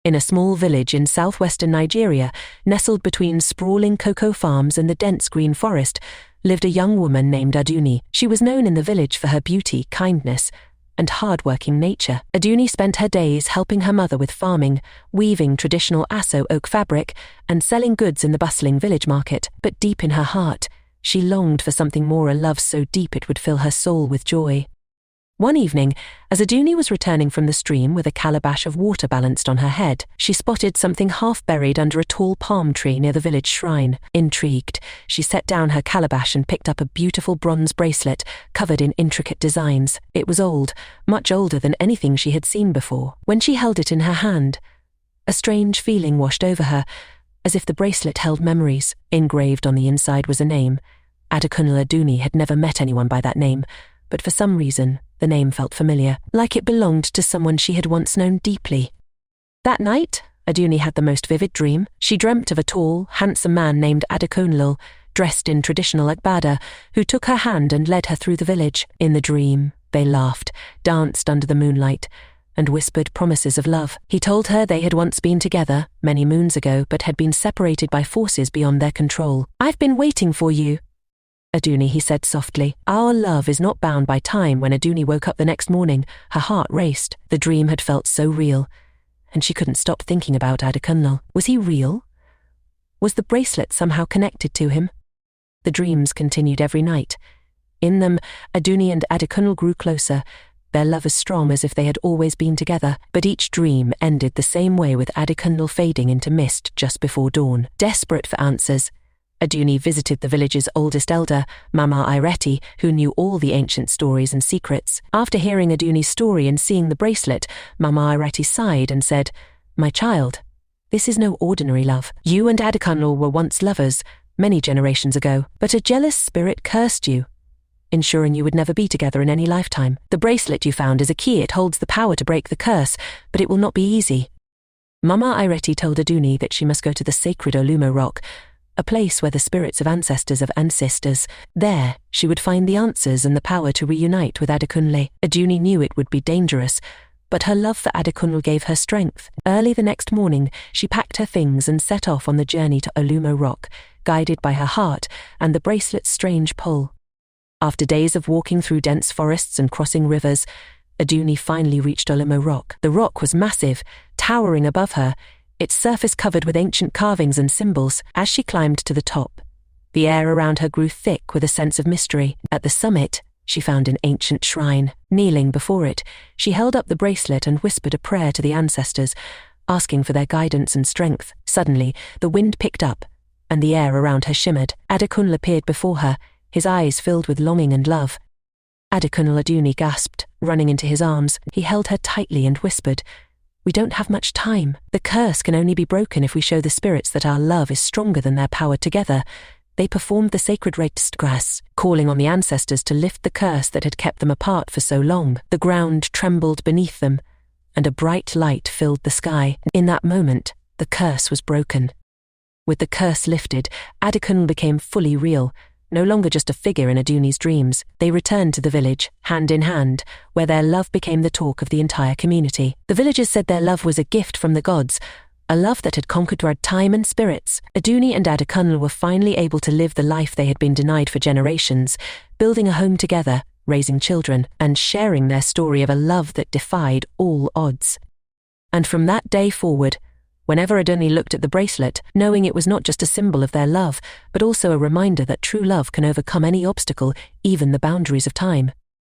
In a small village in southwestern Nigeria, nestled between sprawling cocoa farms and the dense green forest, lived a young woman named Adunni. She was known in the village for her beauty, kindness, and hard-working nature. Adunni spent her days helping her mother with farming, weaving traditional Aso oak fabric, and selling goods in the bustling village market. But deep in her heart, she longed for something more, a love so deep it would fill her soul with joy. One evening, as Adunni was returning from the stream with a calabash of water balanced on her head, she spotted something half buried under a tall palm tree near the village shrine. Intrigued, she set down her calabash and picked up a beautiful bronze bracelet covered in intricate designs. It was old, much older than anything she had seen before. When she held it in her hand, a strange feeling washed over her, as if the bracelet held memories. Engraved on the inside was a name. Adekunle Adunni had never met anyone by that name, but for some reason, the name felt familiar, like it belonged to someone she had once known deeply. That night, Adunni had the most vivid dream. She dreamt of a tall, handsome man named Adekunle, dressed in traditional agbada, who took her hand and led her through the village. In the dream, they laughed, danced under the moonlight, and whispered promises of love. He told her they had once been together, many moons ago, but had been separated by forces beyond their control. "I've been waiting for you, Adunni," he said softly. Our love is not bound by time. When Adunni woke up the next morning, her heart raced. The dream had felt so real, and she couldn't stop thinking about Adekunle. Was he real? Was the bracelet somehow connected to him? The dreams continued every night. In them, Adunni and Adekunle grew closer, their love as strong as if they had always been together. But each dream ended the same way, with Adekunle fading into mist just before dawn. Desperate for answers, Adunni visited the village's oldest elder, Mama Ireti, who knew all the ancient stories and secrets. After hearing Adunni's story and seeing the bracelet, Mama Ireti sighed and said, "My child, this is no ordinary love. You and Adekunle were once lovers, many generations ago, but a jealous spirit cursed you, ensuring you would never be together in any lifetime. The bracelet you found is a key. It holds the power to break the curse, but it will not be easy." Mama Ireti told Adunni that she must go to the sacred Olumo rock, a place where the spirits of ancestors. There, she would find the answers and the power to reunite with Adekunle. Adunni knew it would be dangerous, but her love for Adekunle gave her strength. Early the next morning, she packed her things and set off on the journey to Olumo rock, guided by her heart and the bracelet's strange pull. After days of walking through dense forests and crossing rivers, Adunni finally reached Olumo rock. The rock was massive, towering above her, its surface covered with ancient carvings and symbols. As she climbed to the top, the air around her grew thick with a sense of mystery. At the summit, she found an ancient shrine. Kneeling before it, she held up the bracelet and whispered a prayer to the ancestors, asking for their guidance and strength. Suddenly, the wind picked up, and the air around her shimmered. Adekunle appeared before her, his eyes filled with longing and love. Adekunle Adunni gasped, running into his arms. He held her tightly and whispered, "We don't have much time. The curse can only be broken if we show the spirits that our love is stronger than their power together." They performed the sacred rediscover, calling on the ancestors to lift the curse that had kept them apart for so long. The ground trembled beneath them, and a bright light filled the sky. In that moment, the curse was broken. With the curse lifted, Adekunle became fully real, no longer just a figure in Adunni's dreams. They returned to the village, hand in hand, where their love became the talk of the entire community. The villagers said their love was a gift from the gods, a love that had conquered time and spirits. Adunni and Adekunle were finally able to live the life they had been denied for generations, building a home together, raising children, and sharing their story of a love that defied all odds. And from that day forward, whenever Adunni looked at the bracelet, knowing it was not just a symbol of their love, but also a reminder that true love can overcome any obstacle, even the boundaries of time.